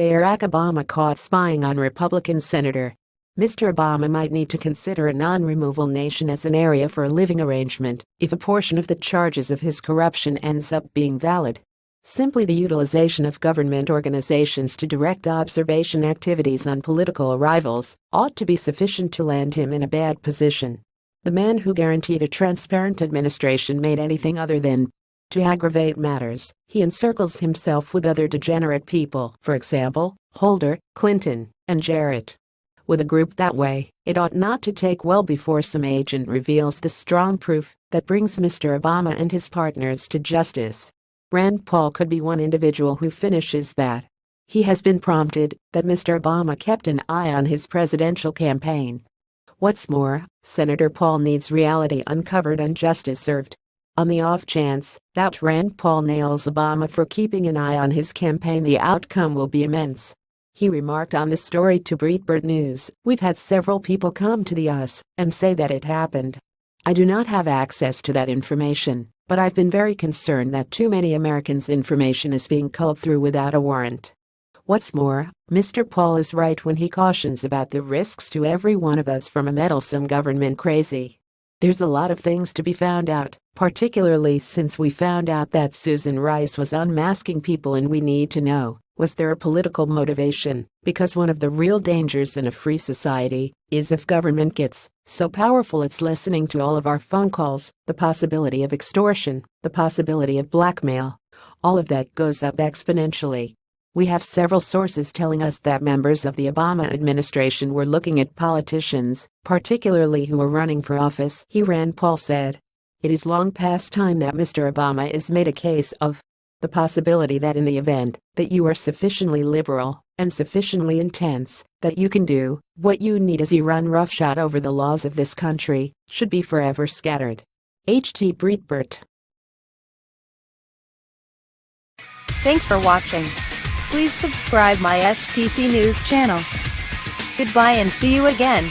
Barack Obama caught spying on Republican senator. Mr. Obama might need to consider a non-removal nation as an area for a living arrangement if a portion of the charges of his corruption ends up being valid. Simply the utilization of government organizations to direct observation activities on political arrivals ought to be sufficient to land him in a bad position. The man who guaranteed a transparent administration made anything other than to aggravate matters. He encircles himself with other degenerate people, for example, Holder, Clinton, and Jarrett. With a group that way, it ought not to take well before some agent reveals the strong proof that brings Mr. Obama and his partners to justice. Rand Paul could be one individual who finishes that. He has been prompted that Mr. Obama kept an eye on his presidential campaign. What's more, Senator Paul needs reality uncovered and justice served. On the off chance that Rand Paul nails Obama for keeping an eye on his campaign, the outcome will be immense. He remarked on this story to Breitbart News, "We've had several people come to us and say that it happened. I do not have access to that information, but I've been very concerned that too many Americans' information is being culled through without a warrant." What's more, Mr. Paul is right when he cautions about the risks to every one of us from a meddlesome government crazy. There's a lot of things to be found out, particularly since we found out that Susan Rice was unmasking people, and we need to know, was there a political motivation? Because one of the real dangers in a free society is if government gets so powerful it's listening to all of our phone calls, the possibility of extortion, the possibility of blackmail. All of that goes up exponentially. We have several sources telling us that members of the Obama administration were looking at politicians, particularly who are running for office, Rand Paul said. It is long past time that Mr. Obama is made a case of. The possibility that in the event that you are sufficiently liberal and sufficiently intense that you can do what you need as you run roughshod over the laws of this country should be forever scattered. H.T. Breitbart. Thanks for watching. Please subscribe my STC News channel. Goodbye and see you again.